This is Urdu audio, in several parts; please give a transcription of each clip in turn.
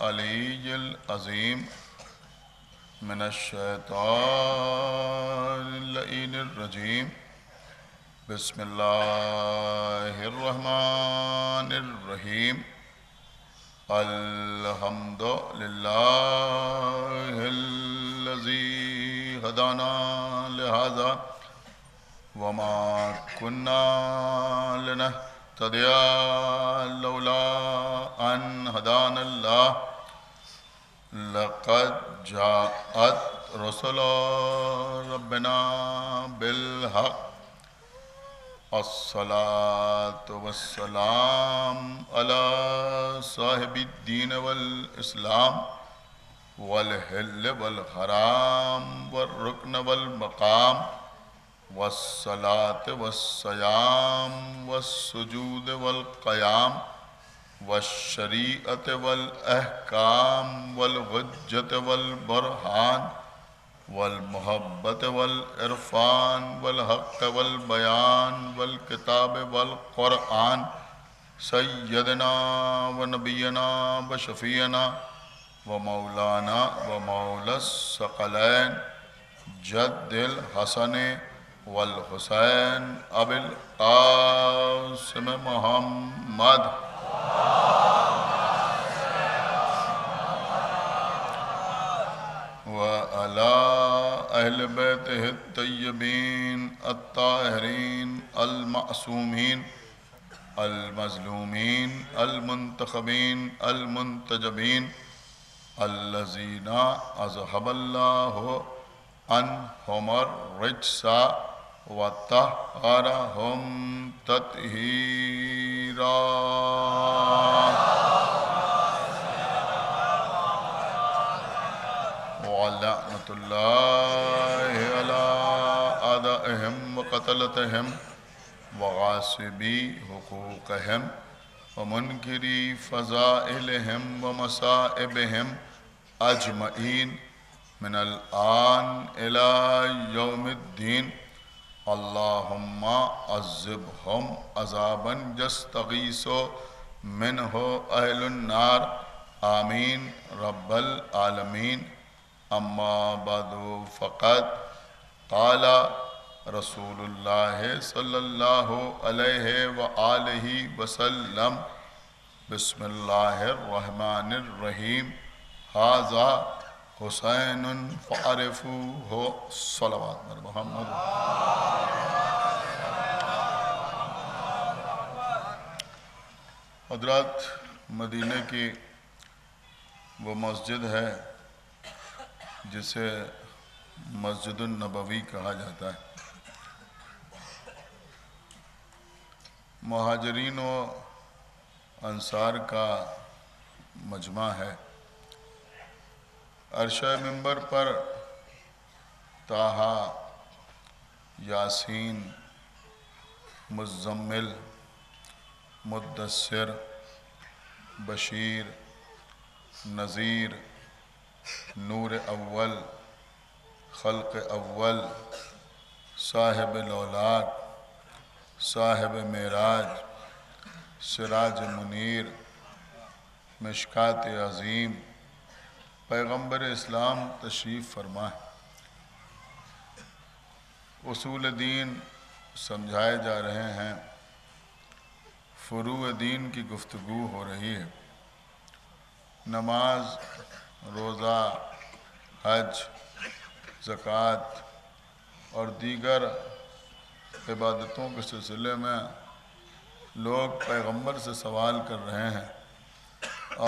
العلی العظیم من الشیطان اللعین الرجیم بسم اللہ الرحمن الرحیم الحمد للہ الذی ہدانا لہذا وما كنا لنهتدي لولا أن هدانا الله لقد جاءت رسل ربنا بالحق الصلاة والسلام على صاحب الدين والإسلام والحل والحرام والركن والمقام والصلاة والصيام والسجود والقيام والشريعة والأحكام والحجة والبرهان والمحبة والعرفان والحق والبيان والكتاب والقرآن سيدنا ونبينا وشفيعنا ومولانا ومولى الثقلين جد الحسن والحسین ابی القاسم محمد وعلى اہل بیتہ الطیبین الطاہرین المعصومین المظلومین المنتخبین المنتجبین الذین اذهب اللہ عنہم الرجس وطہرہم تطہیرا وَلَعْنَةُ اللَّهِ عَلَىٰ أَعْدَائِهِمْ وَقَتْلَتِهِمْ وَغَاصِبِي حُقُوقِهِمْ وَمُنْكِرِي فَضَائِلِهِمْ وَمَصَائِبِهِمْ أَجْمَعِينَ من الآن إلى يوم الدين اللهم عذبهم عذابا يستغيث منه أهل النار آمين رب العالمين أما بعد فقد قال رسول الله صلى الله عليه وآله وسلم بسم الله الرحمن الرحيم هذا حسین فعرفوہ صلوات محمد. حضرات، مدینہ کی وہ مسجد ہے جسے مسجد النبوی کہا جاتا ہے. مہاجرین و انصار کا مجمع ہے. عرشہ منبر پر طٰہٰ، یاسین، مزمل، مدثر، بشیر، نذیر، نور اول، خلق اول، صاحب لولاک، صاحب معراج، سراج منیر، مشکات عظیم، پیغمبر اسلام تشریف فرما ہے. اصول دین سمجھائے جا رہے ہیں، فروع دین کی گفتگو ہو رہی ہے. نماز، روزہ، حج، زکوٰۃ اور دیگر عبادتوں کے سلسلے میں لوگ پیغمبر سے سوال کر رہے ہیں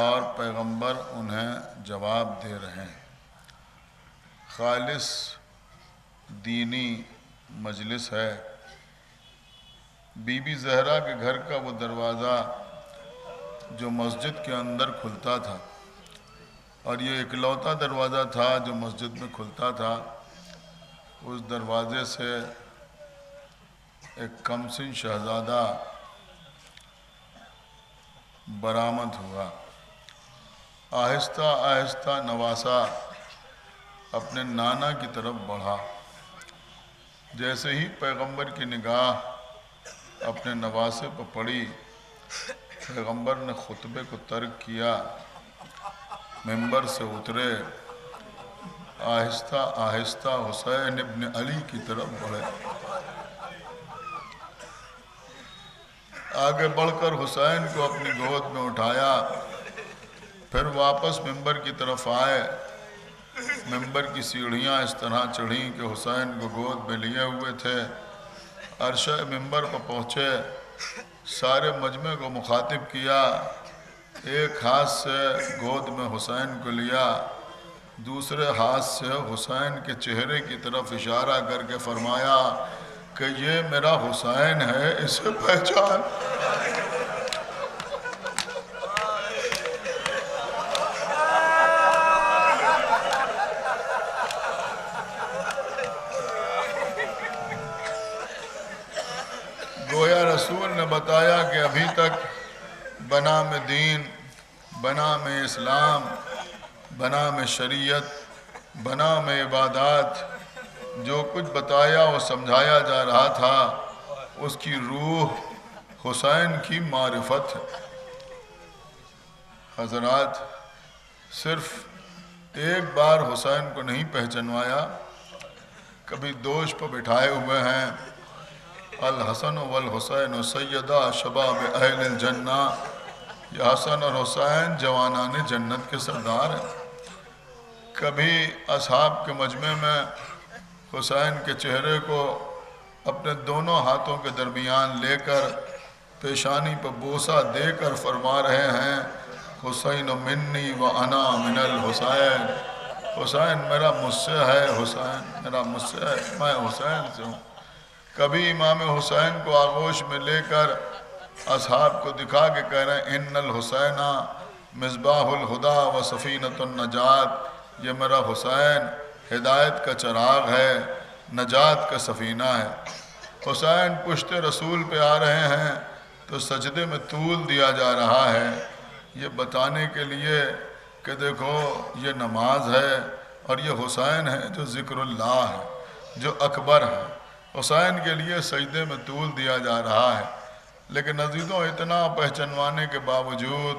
اور پیغمبر انہیں جواب دے رہے ہیں. خالص دینی مجلس ہے. بی بی زہرا کے گھر کا وہ دروازہ جو مسجد کے اندر کھلتا تھا، اور یہ اکلوتا دروازہ تھا جو مسجد میں کھلتا تھا، اس دروازے سے ایک کمسن شہزادہ برآمد ہوا. آہستہ آہستہ نواسا اپنے نانا کی طرف بڑھا. جیسے ہی پیغمبر کی نگاہ اپنے نواسے پر پڑی، پیغمبر نے خطبے کو ترک کیا منبر سے اترے، آہستہ آہستہ حسین ابن علی کی طرف بڑھے، آگے بڑھ کر حسین کو اپنی گود میں اٹھایا، پھر واپس منبر کی طرف آئے، منبر کی سیڑھیاں اس طرح چڑھیں کہ حسین کو گود میں لیے ہوئے تھے، عرشہ منبر پر پہنچے، سارے مجمع کو مخاطب کیا، ایک ہاتھ سے گود میں حسین کو لیا، دوسرے ہاتھ سے حسین کے چہرے کی طرف اشارہ کر کے فرمایا کہ یہ میرا حسین ہے، اسے پہچان۔ گویا رسول نے بتایا کہ ابھی تک بنام دین، بنام اسلام، بنام شریعت، بنام عبادات جو کچھ بتایا و سمجھایا جا رہا تھا، اس کی روح حسین کی معرفت ہے۔ حضرات، صرف ایک بار حسین کو نہیں پہچنوایا، کبھی دوش پر بٹھائے ہوئے ہیں، الحسن والحسین سیدہ شباب اہل الجنہ، یہ حسن اور حسین جوانان جنت کے سردار ہیں۔ کبھی اصحاب کے مجمع میں حسین کے چہرے کو اپنے دونوں ہاتھوں کے درمیان لے کر پیشانی پر بوسہ دے کر فرما رہے ہیں، حسین منی و انا من الحسین، حسین میرا مجھ سے ہے، حسین میرا مجھ سے ہے، میں حسین سے ہوں۔ کبھی امام حسین کو آغوش میں لے کر اصحاب کو دکھا کے کہہ رہے ہیں، ان الحسین مصباح الہدی و سفینۃ النجات، یہ میرا حسین ہدایت کا چراغ ہے، نجات کا سفینہ ہے۔ حسین پشت رسول پہ آ رہے ہیں تو سجدے میں طول دیا جا رہا ہے، یہ بتانے کے لیے کہ دیکھو یہ نماز ہے، اور یہ حسین ہے جو ذکر اللہ ہے، جو اکبر ہے۔ حسین کے لیے سجدے میں طول دیا جا رہا ہے، لیکن عزیزوں اتنا پہچنوانے کے باوجود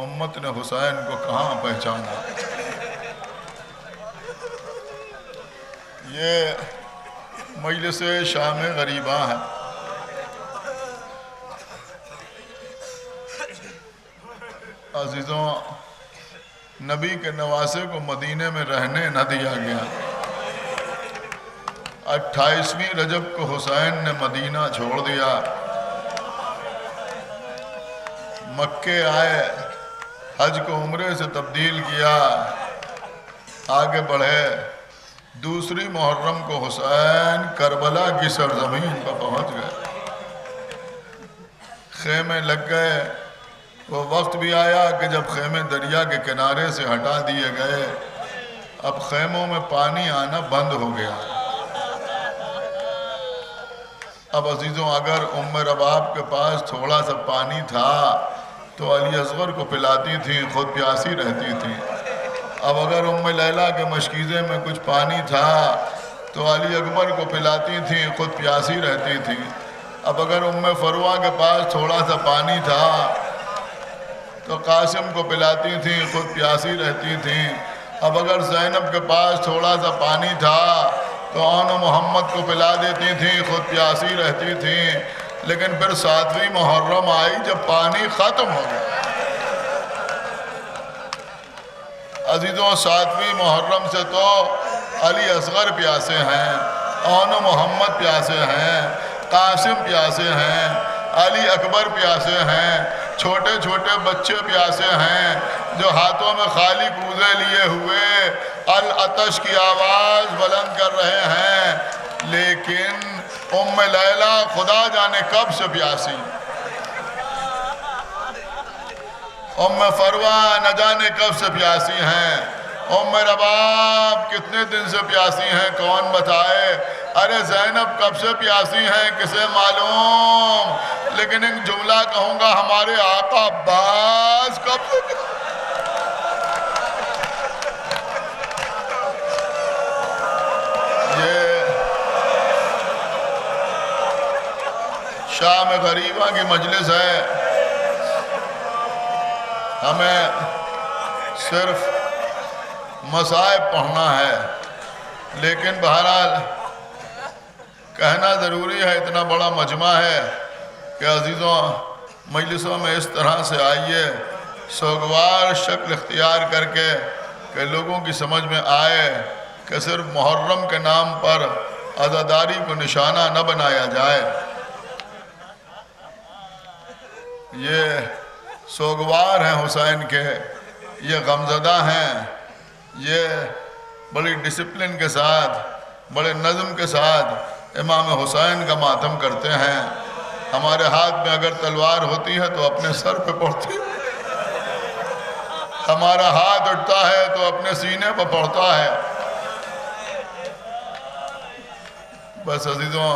امت نے حسین کو کہاں پہچانا۔ یہ مجلس شام غریباں ہے، عزیزوں نبی کے نواسے کو مدینے میں رہنے نہ دیا گیا۔ 28ویں رجب کو حسین نے مدینہ چھوڑ دیا، مکے آئے، حج کو عمرے سے تبدیل کیا، آگے بڑھے، دوسری محرم کو حسین کربلا کی سرزمین پر پہنچ گئے، خیمے لگ گئے۔ وہ وقت بھی آیا کہ جب خیمے دریا کے کنارے سے ہٹا دیے گئے، اب خیموں میں پانی آنا بند ہو گیا۔ اب عزیزوں اگر ام رباب کے پاس تھوڑا سا پانی تھا تو علی اصغر کو پلاتی تھی، خود پیاسی رہتی تھی۔ اب اگر ام لیلہ کے مشکیزے میں کچھ پانی تھا تو علی اکبر کو پلاتی تھی، خود پیاسی رہتی تھی۔ اب اگر ام فروہ کے پاس تھوڑا سا پانی تھا تو قاسم کو پلاتی تھی، خود پیاسی رہتی تھی۔ اب اگر زینب کے پاس تھوڑا سا پانی تھا تو آن محمد کو پلا دیتی تھی، خود پیاسی رہتی تھی۔ لیکن پھر 7ویں محرم آئی جب پانی ختم ہو گیا۔ عزیزوں 7ویں محرم سے تو علی اصغر پیاسے ہیں، آن محمد پیاسے ہیں، قاسم پیاسے ہیں، علی اکبر پیاسے ہیں، چھوٹے چھوٹے بچے پیاسے ہیں جو ہاتھوں میں خالی کوزے لیے ہوئے العطش کی آواز بلند کر رہے ہیں۔ لیکن ام لیلہ خدا جانے کب سے پیاسی، ام فروہ نہ جانے کب سے پیاسی ہیں، ام رباب کتنے دن سے پیاسی ہیں کون بتائے، ارے زینب کب سے پیاسی ہیں کسے معلوم۔ لیکن ایک جملہ کہوں گا، ہمارے آقا عباس کب سے پیاسی، شام غریبہ کی مجلس ہے، ہمیں صرف مصائب پڑھنا ہے، لیکن بہرحال کہنا ضروری ہے، اتنا بڑا مجمع ہے کہ عزیزوں مجلسوں میں اس طرح سے آئیے، سوگوار شکل اختیار کر کے کہ لوگوں کی سمجھ میں آئے کہ صرف محرم کے نام پر عزاداری کو نشانہ نہ بنایا جائے۔ یہ سوگوار ہیں حسین کے، یہ غمزدہ ہیں، یہ بڑی ڈسپلن کے ساتھ، بڑے نظم کے ساتھ امام حسین کا ماتم کرتے ہیں۔ ہمارے ہاتھ میں اگر تلوار ہوتی ہے تو اپنے سر پہ پڑتی ہے، ہمارا ہاتھ اٹھتا ہے تو اپنے سینے پہ پڑتا ہے۔ بس عزیزوں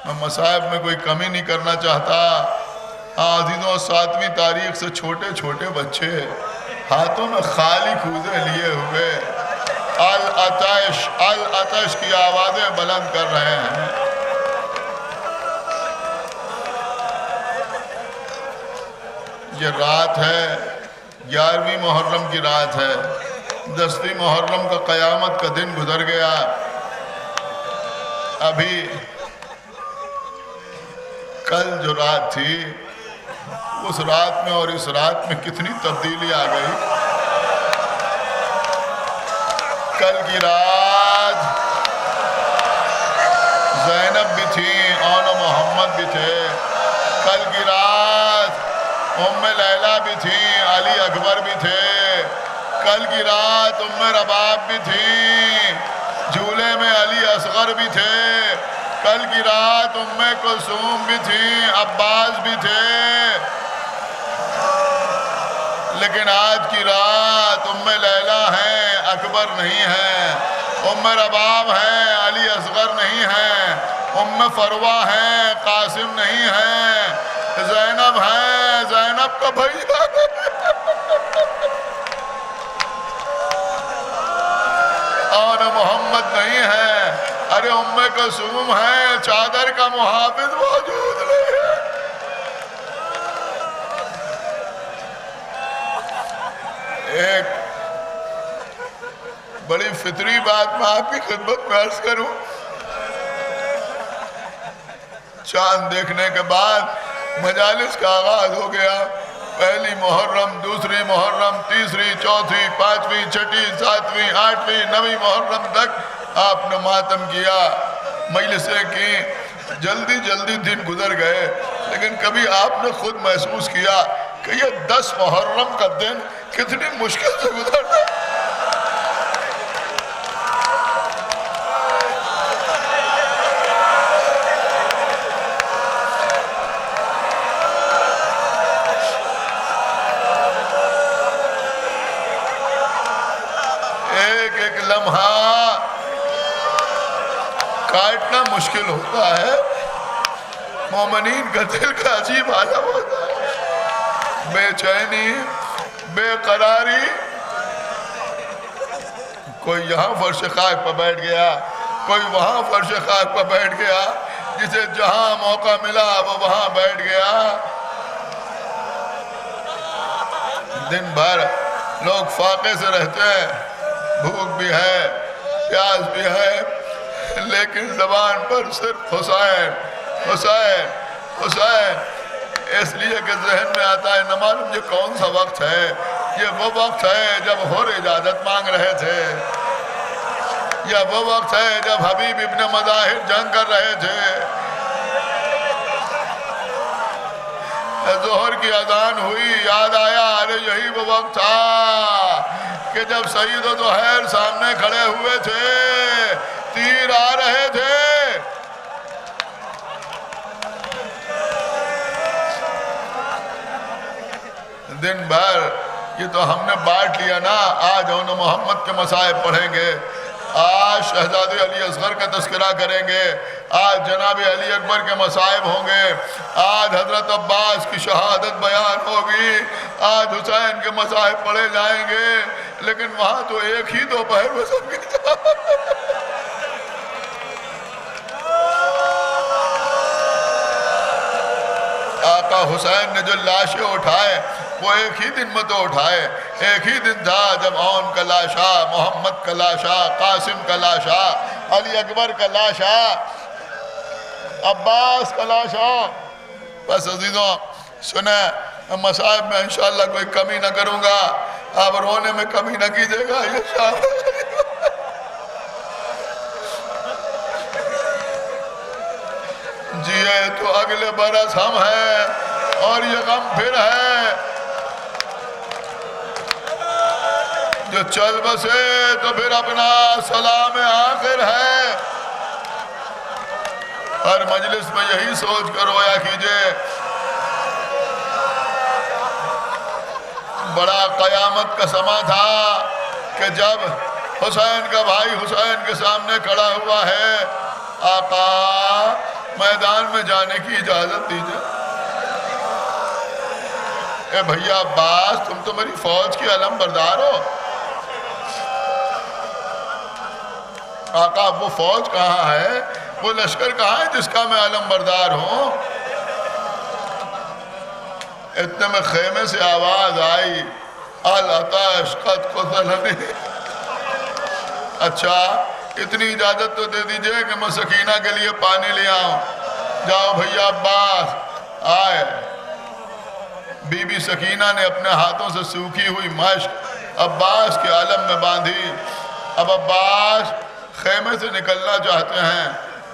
میں مصائب میں کوئی کمی نہیں کرنا چاہتا۔ عزیزوں 7ویں تاریخ سے چھوٹے چھوٹے بچے ہاتھوں میں خالی کھوزے لیے ہوئے العطش العطش کی آوازیں بلند کر رہے ہیں۔ یہ رات ہے 11ویں محرم کی رات ہے، 10ویں محرم کا قیامت کا دن گزر گیا۔ ابھی کل جو رات تھی اس رات میں اور اس رات میں کتنی تبدیلی آ گئی۔ کل کی رات زینب بھی تھی، آن محمد بھی تھے۔ کل کی رات ام لیلہ بھی تھی، علی اکبر بھی تھے۔ کل کی رات ام رباب بھی تھی، جھولے میں علی اصغر بھی تھے۔ کل کی رات ام کلثوم بھی تھی، عباس بھی تھے۔ لیکن آج کی رات ام لیلہ ہیں، اکبر نہیں ہے، ام رباب ہیں، علی اصغر نہیں ہے، ام فروہ ہیں، قاسم نہیں ہے، زینب ہیں، زینب کا بھیا اور محمد نہیں ہے۔ ارے ام کلثوم ہے، چادر کا محافظ موجود نہیں ہے۔ ایک بڑی فطری بات میں آپ کی خدمت میں عرض کروں۔ چاند دیکھنے کے بعد مجالس کا آغاز ہو گیا۔ پہلی محرم، دوسری محرم، تیسری، چوتھی، پانچویں، چھٹی، ساتویں، آٹھویں، 9ویں محرم تک آپ نے ماتم کیا، مجلسیں کی، جلدی جلدی دن گزر گئے۔ لیکن کبھی آپ نے خود محسوس کیا کہ یہ 10 محرم کا دن کتنی مشکل سے گزرتا ہے؟ ایک ایک لمحہ کاٹنا مشکل ہوتا ہے۔ مومنین کا دل کا عجیب عالم ہوتا ہے، بے چینی، بے قراری۔ کوئی یہاں فرش خاک پر بیٹھ گیا، کوئی وہاں فرش خاک پر بیٹھ گیا، جسے جہاں موقع ملا وہ وہاں بیٹھ گیا۔ دن بھر لوگ فاقے سے رہتے ہیں، بھوک بھی ہے، پیاس بھی ہے، لیکن زبان پر صرف حسین حسین حسین۔ اس لیے کہ ذہن میں آتا ہے نہ معلوم یہ کون سا وقت ہے۔ یہ وہ وقت ہے جب حور اجازت مانگ رہے تھے، یہ وہ وقت ہے جب حبیب ابن مظاہر جنگ کر رہے تھے۔ ظہر کی اذان ہوئی، یاد آیا ارے یہی وہ وقت تھا کہ جب سعید و زہیر سامنے کھڑے ہوئے تھے، تیر آ رہے تھے۔ دن بھر یہ تو ہم نے بانٹ لیا نا۔ آج اون محمد کے مصائب پڑھیں گے، آج شہزادے علی اصغر کا تذکرہ کریں گے، آج جناب علی اکبر کے مصائب ہوں گے، آج حضرت عباس کی شہادت بیان ہوگی، آج حسین کے مصائب پڑھے جائیں گے۔ لیکن وہاں تو ایک ہی دوپہر میں سب کی آقا حسین نے جو لاشیں اٹھائے وہ ایک ہی دن میں تو اٹھائے، ایک ہی دن تھا جب اون کا لاشا، محمد کا لاشا، قاسم کا لاشا، علی اکبر کا لاشا، عباس کا لاشا۔ بس عزیزوں سنیں، مصائب میں انشاءاللہ کوئی کمی نہ کروں گا، آپ رونے میں کمی نہ کیجئے گا جیے تو اگلے برس ہم ہیں اور یہ غم پھر ہے، جو چل بسے تو پھر اپنا سلام آخر ہے۔ ہر مجلس میں یہی سوچ کر رویا کیجئے، بڑا قیامت کا سما تھا کہ جب حسین کا بھائی حسین کے سامنے کھڑا ہوا ہے، آقا میدان میں جانے کی اجازت دیجئے۔ اے بھیا عباس، تم تو میری فوج کی علم بردار ہو، آقا وہ فوج کہاں ہے، وہ لشکر کہاں ہے جس کا میں علم بردار ہوں؟ اتنے میں خیمے سے آواز آئی، العطش قد قتلنی۔ اچھا اتنی اجازت تو دے دیجئے کہ میں سکینہ کے لیے پانی لے آؤں۔ جاؤ بھیا عباس آئے۔ بی بی سکینہ نے اپنے ہاتھوں سے سوکھی ہوئی مشک عباس کے علم میں باندھی۔ اب عباس خیمے سے نکلنا چاہتے ہیں۔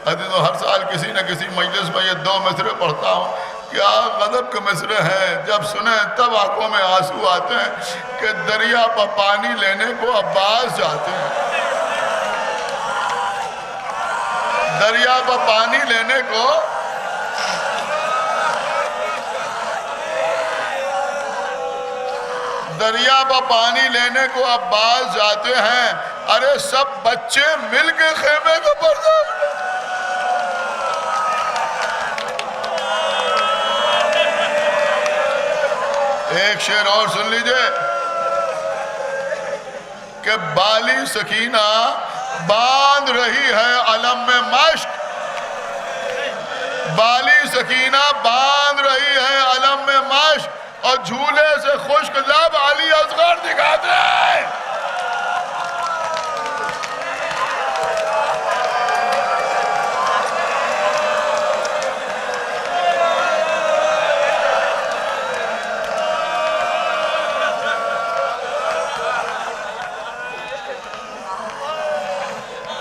عزیزوں ہر سال کسی نہ کسی مجلس میں یہ 2 مصرے پڑھتا ہوں، کیا غضب کے مصرے ہیں، جب سنیں تب آنکھوں میں آنسو آتے ہیں کہ دریا پر پانی لینے کو عباس جاتے ہیں، دریا پر پانی لینے کو عباس جاتے ہیں۔ ارے سب بچے مل کے خیمے کو پردہ ایک شعر اور سن لیجئے کہ بالی سکینہ باندھ رہی ہے علم میں مشک، بالی سکینہ باندھ رہی ہے علم میں مشک، اور جھولے سے خشک لب علی اصغر دکھاتے ہیں۔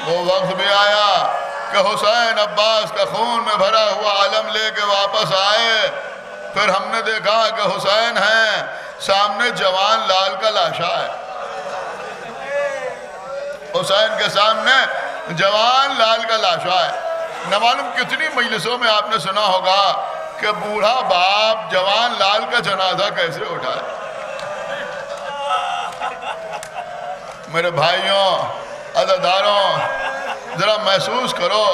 وہ وقت بھی آیا کہ حسین عباس کا خون میں بھرا ہوا علم لے کے واپس آئے۔ پھر ہم نے دیکھا کہ حسین ہیں، سامنے جوان لال کا لاشا ہے، حسین کے سامنے جوان لال کا لاشا ہے۔ نہ معلوم کتنی مجلسوں میں آپ نے سنا ہوگا کہ بوڑھا باپ جوان لال کا جنازہ کیسے اٹھائے۔ میرے بھائیوں عزاداروں ذرا محسوس کرو،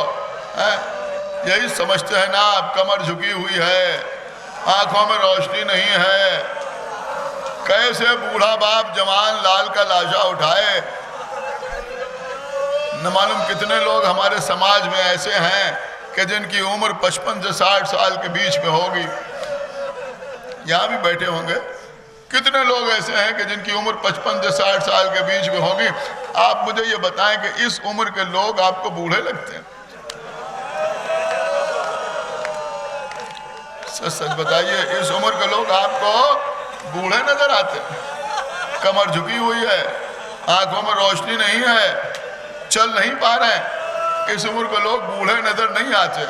یہی سمجھتے ہیں نا آپ کمر جھکی ہوئی ہے، آنکھوں میں روشنی نہیں ہے، کیسے بوڑھا باپ جوان لال کا لاشا اٹھائے۔ نہ معلوم کتنے لوگ ہمارے سماج میں ایسے ہیں کہ جن کی عمر 55 سے 60 سال کے بیچ میں ہوگی، یہاں بھی بیٹھے ہوں گے، کتنے لوگ ایسے ہیں کہ جن کی عمر 55 سے 60 سال کے بیچ میں ہوگی۔ آپ مجھے یہ بتائیں کہ اس عمر کے لوگ آپ کو بوڑھے لگتے ہیں؟ سچ بتائیے، اس عمر کے لوگ آپ کو بوڑھے نظر آتے ہیں؟ کمر جھکی ہوئی ہے، آنکھوں میں روشنی نہیں ہے، چل نہیں پا رہے ہیں، اس عمر کے لوگ بوڑھے نظر نہیں آتے۔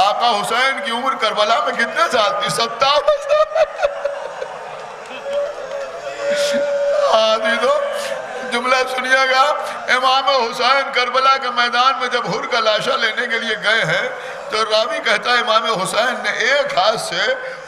آقا حسین کی عمر کربلا میں کتنے سال تھی؟ 57 سال۔ عزیزو جملہ سنیے گا، امام حسین کربلا کے میدان میں جب حر کا لاشا لینے کے لیے گئے ہیں تو راوی کہتا ہے امام حسین نے ایک ہاتھ سے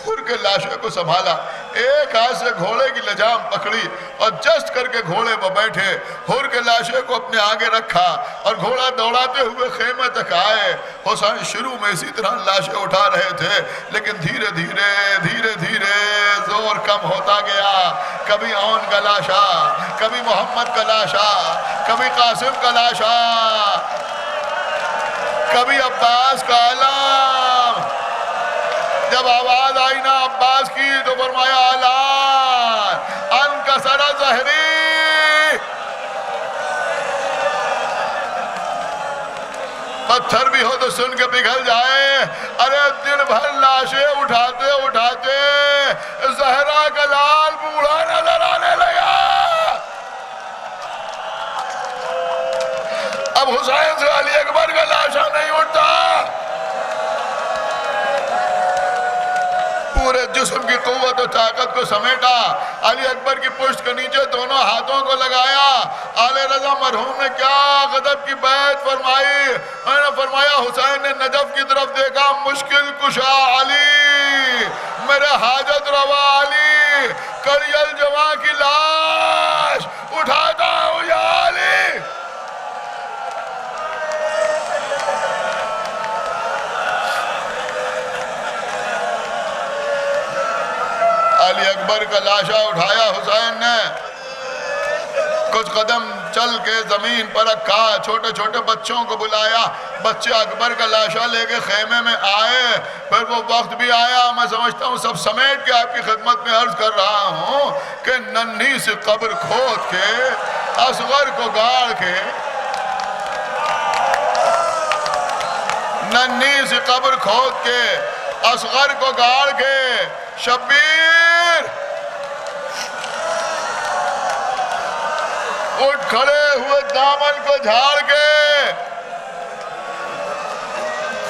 حر کے لاشے کو سنبھالا، ایک ہاتھ سے گھوڑے کی لجام پکڑی اور جست کر کے گھوڑے پر بیٹھے، حر کے لاشے کو اپنے آگے رکھا اور گھوڑا دوڑاتے ہوئے خیمے تک آئے۔ حسین شروع میں اسی طرح لاشے اٹھا رہے تھے، لیکن دھیرے دھیرے زور کم ہوتا گیا۔ کبھی اون کا لاشا، کبھی محمد کا لاشا، کبھی قاسم کا لاشا، کبھی عباس کا علم۔ جب آواز آئی نا عباس کی تو فرمایا اعلان انکسر سن کے پگھل جائے. ارے دن بھر لاشیں اٹھاتے اٹھاتے زہرا کا لال بوڑھا نظر آنے لگا. اب حسین سے علی اکبر کا لاشا نہیں اٹھتا. پورے جسم کی قوت و طاقت کو سمیٹا, علی اکبر کی پشت کے نیچے دونوں ہاتھوں کو لگایا. آل رضا مرحوم نے کیا غضب کی بیعت فرمائی. انہوں نے فرمایا حسین نے نجف کی طرف دیکھا, مشکل کشا علی, میرے حاجت روا علی, کریل جواں کی لاش اٹھاتا ہوں یا علی. علی اکبر کا لاشا اٹھایا حسین نے, کچھ قدم چل کے زمین پر رکھا, چھوٹے چھوٹے بچوں کو بلایا, بچے اکبر کا لاشا لے کے خیمے میں آئے. پھر وہ وقت بھی آیا, میں سمجھتا ہوں سب سمیٹ کے آپ کی خدمت میں عرض کر رہا ہوں کہ ننھی سی قبر کھود کے اصغر کو گاڑ کے, ننھی سی قبر کھود کے اصغر کو گاڑ کے, شبیر اٹھ کھڑے ہوئے دامن کو جھاڑ کے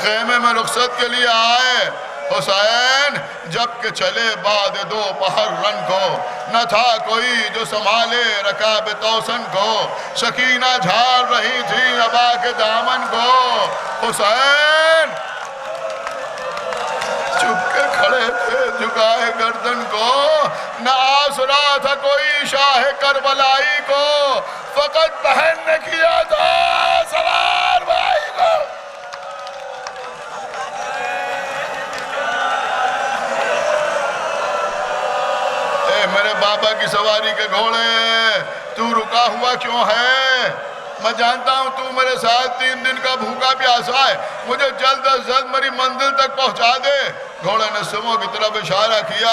خیمے میں رخصت کے لیے آئے. حسین جب کہ چلے بعد دو پہر رن کو, نہ تھا کوئی جو سنبھالے رکاب توسن کو, سکینہ جھاڑ رہی تھی ابا کے دامن کو. حسین چپ کے کھڑے تھے جھکائے گردن کو, نہ آسرا تھا کوئی شاہ کربلائی کو, فقط بہن نے کیا تھا سوار بھائی کو. اے میرے بابا کی سواری کے گھوڑے, تو رکا ہوا کیوں ہے؟ میں جانتا ہوں تو میرے ساتھ 3 دن کا بھوکا پیاسا ہے, مجھے جلد از جلد میری منزل تک پہنچا دے. گھوڑے نے سمو کی طرف اشارہ کیا,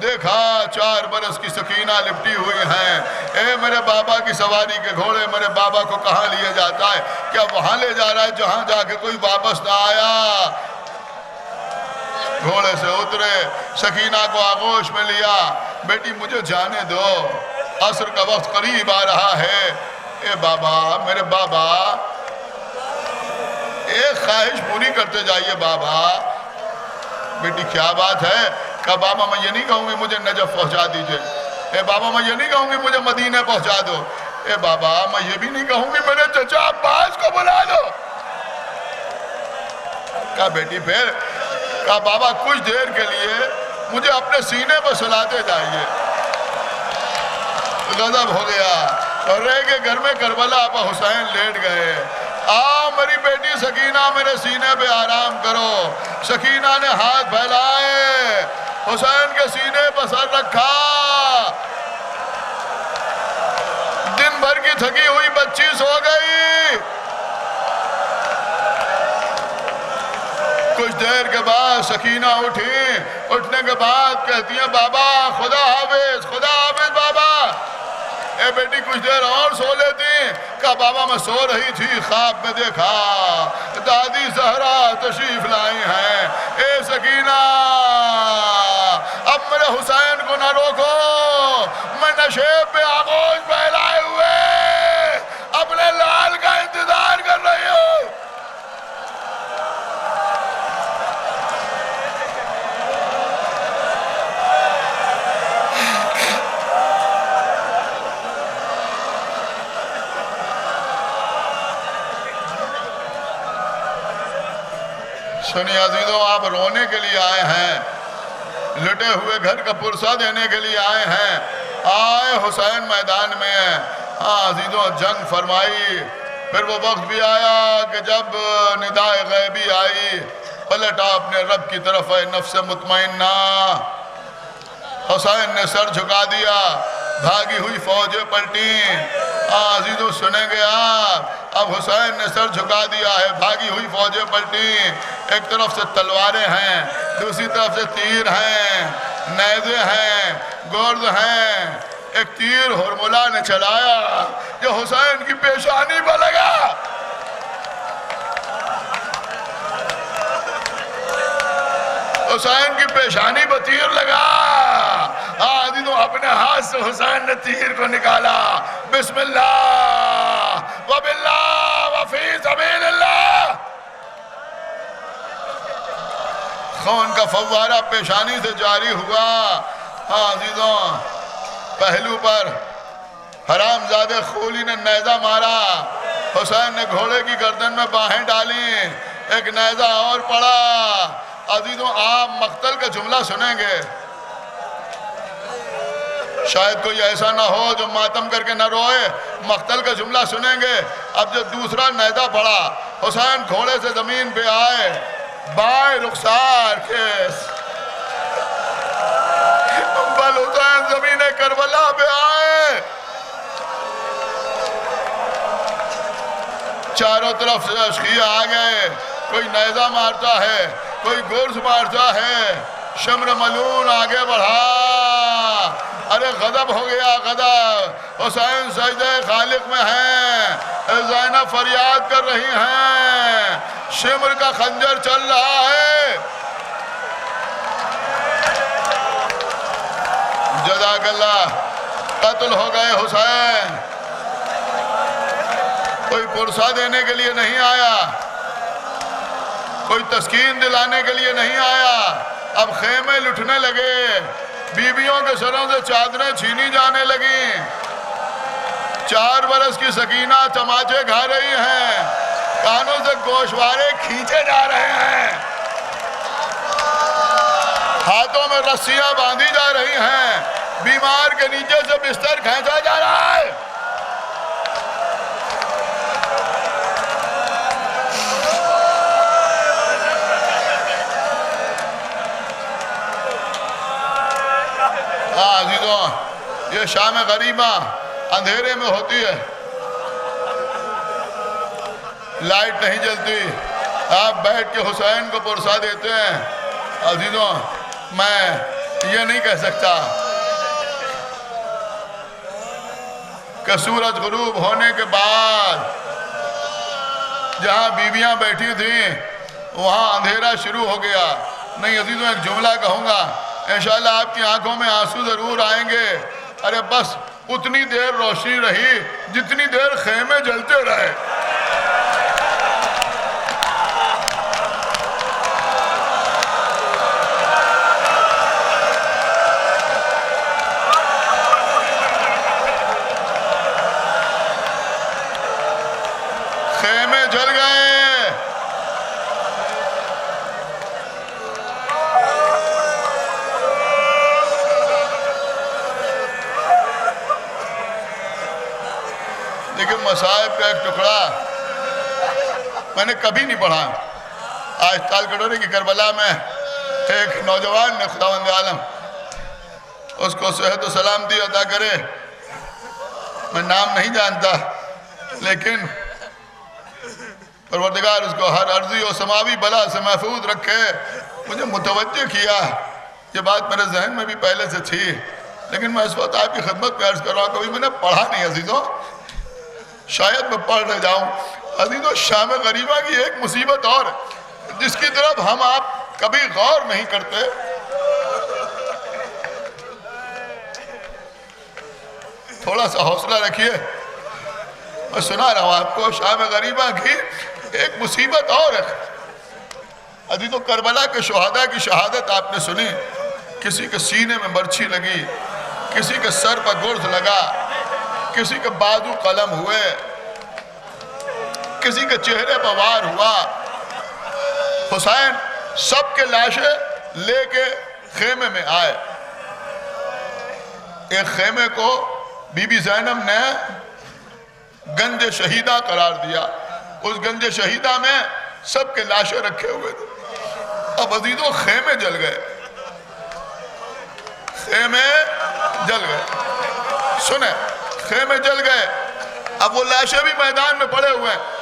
دیکھا 4 برس کی سکینہ لپٹی ہوئی ہیں. اے میرے بابا کی سواری کے گھوڑے, میرے بابا کو کہاں لیے جاتا ہے؟ کیا وہاں لے جا رہا ہے جہاں جا کے کوئی واپس نہ آیا؟ گھوڑے سے اترے, سکینہ کو آغوش میں لیا, بیٹی مجھے جانے دو, عصر کا وقت قریب آ رہا ہے. اے بابا, میرے بابا, ایک خواہش پوری کرتے جائیے بابا. بیٹی کیا بات ہے؟ کہا بابا میں یہ نہیں کہوں گی مجھے نجف پہنچا دیجئے. اے بابا میں یہ نہیں کہوں گی مجھے مدینہ پہنچا دو. اے بابا میں یہ بھی نہیں کہوں گی میرے چچا عباس کو بلا دو. کہا بیٹی پھر؟ کہا بابا کچھ دیر کے لیے مجھے اپنے سینے پر سلاتے جائیے. غضب ہو گیا اور رہ کے گھر میں کربلا ابا حسین لیٹ گئے. میری بیٹی سکینہ میرے سینے پہ آرام کرو. سکینہ نے ہاتھ پھیلائے, حسین کے سینے پر سر رکھا. دن بھر کی تھکی ہوئی بچی سو گئی. کچھ دیر کے بعد سکینہ اٹھی, اٹھنے کے بعد کہتی ہیں بابا خدا حافظ, خدا حافظ بابا. اے بیٹی کچھ دیر اور سو لیتی. کہا بابا میں سو رہی تھی, خواب میں دیکھا دادی زہرا تشریف لائی ہیں. اے سکینہ اب میرے حسین کو نہ روکو, میں نشیب پہ آغوش پھیلائے ہوئے اپنے لال کا انتظار کر رہی ہوں. سنی عزیزوں, آپ رونے کے لیے آئے ہیں, لٹے ہوئے گھر کا پرسہ دینے کے لیے آئے ہیں. آئے حسین میدان میں. عزیزوں جنگ فرمائی. پھر وہ وقت بھی آیا کہ جب ندائے غیبی آئی, پلٹا اپنے رب کی طرف, اے نفس مطمئنہ. حسین نے سر جھکا دیا, بھاگی ہوئی فوجیں پلٹی. عزیزوں سنیں گے آپ, اب حسین نے سر جھکا دیا ہے, بھاگی ہوئی فوجیں پلٹی. ایک طرف سے تلواریں ہیں, دوسری طرف سے تیر ہیں, نیزے ہیں, گرز ہیں. ایک تیر ہرملا نے چلایا جو حسین کی پیشانی پر لگا. حسین کی پیشانی پر تیر لگا، عزیزوں اپنے ہاتھ سے حسین نے تیر کو نکالا، بسم اللہ وباللہ وفی سبیل اللہ، خون کا فوارہ پیشانی سے جاری ہوا۔ عزیزوں پہلو پر حرام زادے خولی نے نیزہ مارا، حسین نے گھوڑے کی گردن میں باہیں ڈالیں، ایک نیزہ اور پڑا۔ عزیزوں آپ مقتل کا جملہ سنیں گے، شاید کوئی ایسا نہ ہو جو ماتم کر کے نہ روئے، مقتل کا جملہ سنیں گے۔ اب جب دوسرا نیزہ پڑا، حسین گھوڑے سے زمین پہ آئے، بائیں رخسار کیس بل حسین زمین کربلا پہ آئے، چاروں طرف سے اشخیہ آ گئے، کوئی نیزہ مارتا ہے، کوئی گرز مارتا ہے، شمر ملون آگے بڑھا، ارے غضب ہو گیا غضب، حسین سجدہ خالق میں ہیں، زینب فریاد کر رہی ہیں، شمر کا خنجر چل رہا ہے۔ جزاک اللہ، قتل ہو گئے حسین، کوئی پرسہ دینے کے لیے نہیں آیا، کوئی تسکین دلانے کے لیے نہیں آیا، اب خیمے لٹنے لگے، بیویوں کے سروں سے چادریں چھینی جانے لگیں، 4 برس کی سکینہ تماچے کھا رہی ہیں، کانوں سے گوشوارے کھینچے جا رہے ہیں، ہاتھوں میں رسیاں باندھی جا رہی ہیں، بیمار کے نیچے سے بستر کھینچا جا رہا ہے۔ عزیزوں یہ شام غریبہ اندھیرے میں ہوتی ہے، لائٹ نہیں جلتی، آپ بیٹھ کے حسین کو پرسہ دیتے ہیں۔ عزیزوں میں یہ نہیں کہہ سکتا کہ سورج غروب ہونے کے بعد جہاں بیویاں بیٹھی تھیں وہاں اندھیرا شروع ہو گیا، نہیں عزیزوں ایک جملہ کہوں گا، انشاءاللہ آپ کی آنکھوں میں آنسو ضرور آئیں گے، ارے بس اتنی دیر روشنی رہی جتنی دیر خیمے جلتے رہے۔ خیمے جل گئے، لیکن مصائب کا ایک ٹکڑا میں نے کبھی نہیں پڑھا۔ آج تال کٹورے کی کربلا میں ایک نوجوان نے، خداوند عالم اس کو صحت و سلامتی عطا کرے، میں نام نہیں جانتا، لیکن پروردگار اس کو ہر عرضی و سماوی بلا سے محفوظ رکھے، مجھے متوجہ کیا، یہ بات میرے ذہن میں بھی پہلے سے تھی، لیکن میں اس وقت آپ کی خدمت میں عرض کر رہا ہوں، کبھی میں نے پڑھا نہیں عزیزوں، شاید میں پڑھ نہ جاؤں۔ عزیزوں شام غریبہ کی ایک مصیبت اور جس کی طرف ہم آپ کبھی غور نہیں کرتے، تھوڑا سا حوصلہ رکھیے، میں سنا رہا ہوں آپ کو، شام غریبہ کی ایک مصیبت اور ہے۔ عزیزوں کربلا کے شہداء کی شہادت آپ نے سنی، کسی کے سینے میں برچھی لگی، کسی کے سر پر گرز لگا، کسی کے بازو قلم ہوئے، کسی کے چہرے پر وار ہوا۔ حسین سب کے لاشیں لے کے خیمے میں آئے، ایک خیمے کو بی بی زینب نے گنج شہیدہ قرار دیا، اس گنج شہیدہ میں سب کے لاشیں رکھے ہوئے تھے۔ اب عزیزوں خیمے جل گئے، خیمے جل گئے، سنیں خیمے جل گئے، اب وہ لاشیں بھی میدان میں پڑے ہوئے ہیں۔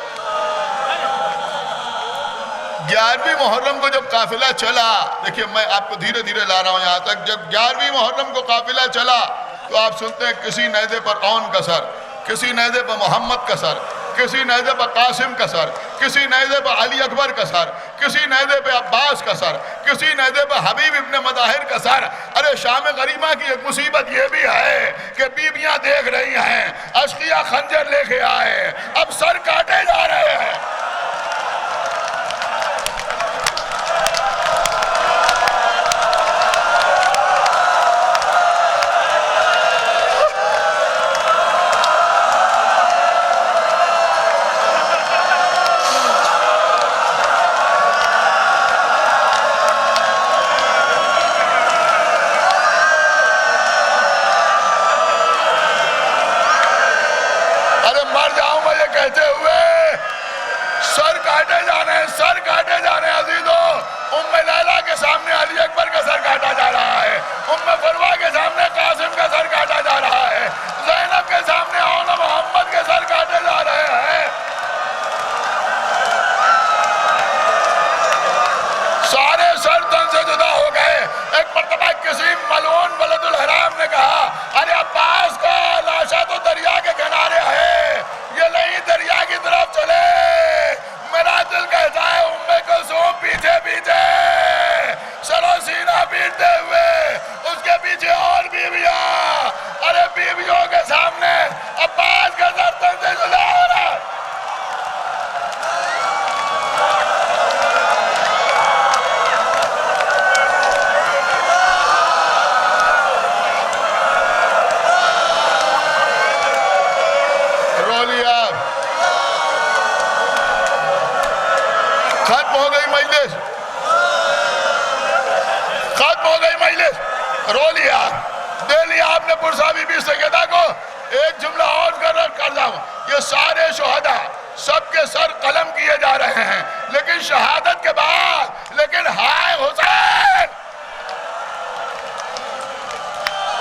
11ویں محرم کو جب قافلہ چلا، دیکھیے میں آپ کو دھیرے دھیرے لا رہا ہوں یہاں تک، جب 11ویں محرم کو قافلہ چلا تو آپ سنتے ہیں کسی نیزے پر اون کا سر، کسی نیزے پر محمد کا سر، کسی نیزے پر قاسم کا سر، کسی نیزے پر علی اکبر کا سر، کسی نیزے پہ عباس کا سر، کسی نیزے پہ حبیب ابن مظاہر کا سر۔ ارے شام غریبہ کی ایک مصیبت یہ بھی ہے کہ بیویاں دیکھ رہی ہیں، اشقیاء خنجر لے کے آئے، اب سر کاٹے جا رہے ہیں۔ کہتے ہوئے سر کاٹے جانے عزیزوں، ام لیلہ کے سامنے علی اکبر کا سر کاٹا جا رہا ہے، ام فروا کے سامنے قاسم کا سر کاٹا جا رہا ہے، زینب کے سامنے اون محمد کے سر کاٹے جا رہے ہیں۔ سارے سر تن سے جدا ہو گئے۔ ایک مرتبہ کسی ملعون ولد الحرام نے کہا، ارے عباس کا لاشا تو دریا کے کنارے ہے، یہ نہیں دریا کی طرف چلے۔ میرا دل کہتا ہے ام کلثوم پیچھے پیچھے سر و سینہ پیٹتے ہوئے، اس کے پیچھے اور بیویاں، ارے بیویوں کے سامنے عباس کا سر تن سے جدا ہو رہا۔ رو لیا، دے لیا آپ نے پرسا بی بی سیدہ کو۔ ایک جملہ اور کر رہا ہوں، یہ سارے شہداء سب کے سر قلم کیے جا رہے ہیں، لیکن شہادت کے بعد لیکن ہائے حسین،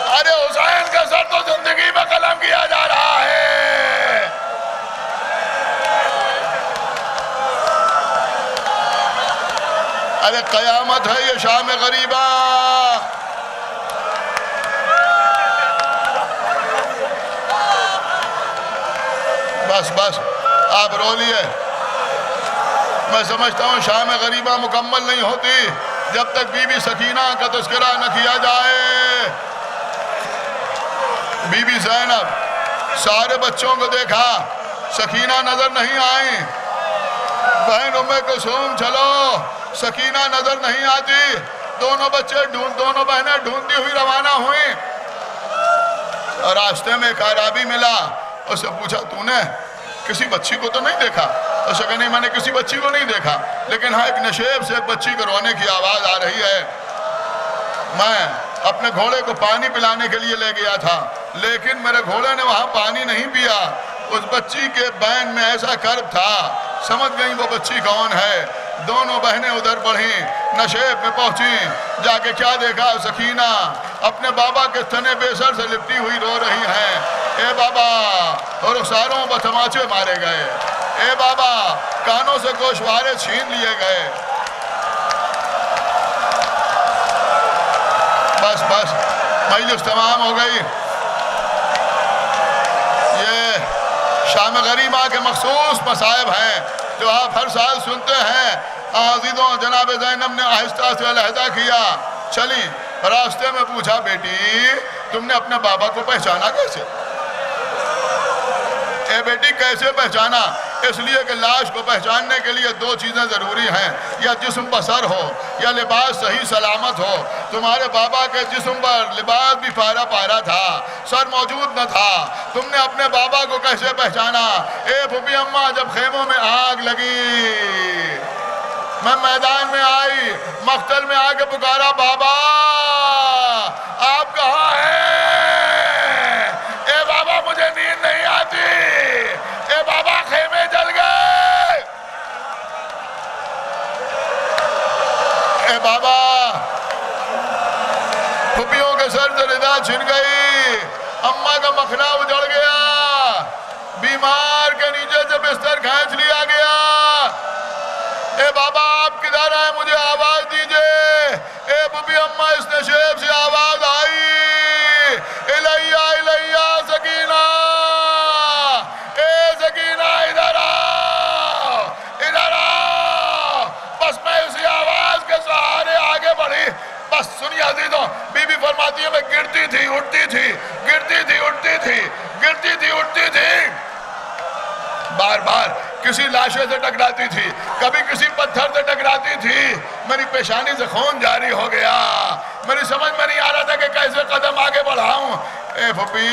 ارے حسین کا سر تو زندگی میں قلم کیا جا رہا ہے۔ ارے قیامت ہے یہ شام غریبہ۔ بس آپ رو لیے۔ میں سمجھتا ہوں شام غریبہ مکمل نہیں ہوتی جب تک بی بی سکینہ کا تذکرہ نہ کیا جائے۔ بی بی زینب سارے بچوں کو دیکھا، سکینہ نظر نہیں آئی۔ بہن ام کلثوم چلو، سکینہ نظر نہیں آتی۔ دونوں بہنیں ڈھونڈتی ہوئی روانہ ہوئیں، اور راستے میں ایک اعرابی ملا، اس سے پوچھا تو نے کسی بچی کو تو نہیں دیکھا؟ اس نے کہا نہیں میں نے کسی بچی کو نہیں دیکھا، لیکن ہاں ایک نشیب سے ایک بچی کے رونے کی آواز آ رہی ہے۔ میں اپنے گھوڑے کو پانی پلانے کے لیے لے گیا تھا، لیکن میرے گھوڑے نے وہاں پانی نہیں پیا۔ اس بچی کے بین میں ایسا کرب تھا، سمجھ گئی وہ بچی کون ہے۔ دونوں بہنیں ادھر بڑھیں، نشیب میں پہنچیں، جا کے کیا دیکھا؟ سکینہ اپنے بابا کے تنے بے سر سے لپٹی ہوئی رو رہی ہیں۔ اے بابا، اور رخساروں پر تماچے مارے گئے، اے بابا کانوں سے گوشوارے چھین لیے گئے۔ بس مجلس تمام ہو گئی۔ یہ شام غریبہ کے مخصوص مصائب ہیں جو آپ ہر سال سنتے ہیں۔ عزیزوں، جناب زینب نے آہستہ سے علیحدہ کیا، چلی، راستے میں پوچھا بیٹی تم نے اپنے بابا کو پہچانا کیسے؟ اے بیٹی کیسے پہچانا؟ اس لیے کہ لاش کو پہچاننے کے لیے دو چیزیں ضروری ہیں، یا جسم پر سر ہو یا لباس صحیح سلامت ہو۔ تمہارے بابا کے جسم پر لباس بھی پارا پارا تھا، سر موجود نہ تھا، تم نے اپنے بابا کو کیسے پہچانا؟ اے پھوپھی اماں، جب خیموں میں آگ لگی میں میدان میں آئی، مقتل میں آ کے پکارا بابا آپ کہاں ہیں؟ اے بابا مجھے نیند نہیں آتی، اے بابا خیمے جل گئے، اے بابا پھوپھیوں کے سر سے ردا چھن گئی، اماں کا مکھنا اجڑ گیا، بیمار کے نیچے سے بستر کھینچ لیا گیا۔ اے بابا آپ کدھر آئے؟ مجھے آواز دیجئے۔ اے پھوپھی اماں اس نشیب سے آواز آئی، الیہ الیہ سکینہ، اے سکینہ ادھر آؤ، ادھر آؤ۔ بس میں ہوتی تو بی بی فرماتی ہے میں گرتی تھی اٹھتی تھی، گرتی تھی اٹھتی تھی، گرتی تھی اٹھتی تھی، بار بار کسی لاشے سے ٹکراتی تھی، کبھی کسی پتھر سے ٹکراتی تھی، میری پیشانی سے خون جاری ہو گیا، میری سمجھ میں نہیں آ رہا تھا کہ کیسے قدم آگے بڑھاؤں۔ اے پھپھی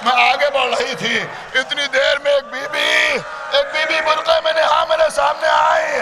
میں آگے بڑھ رہی تھی، اتنی دیر میں ایک بی بی برقعے میں نہا میرے سامنے آئی،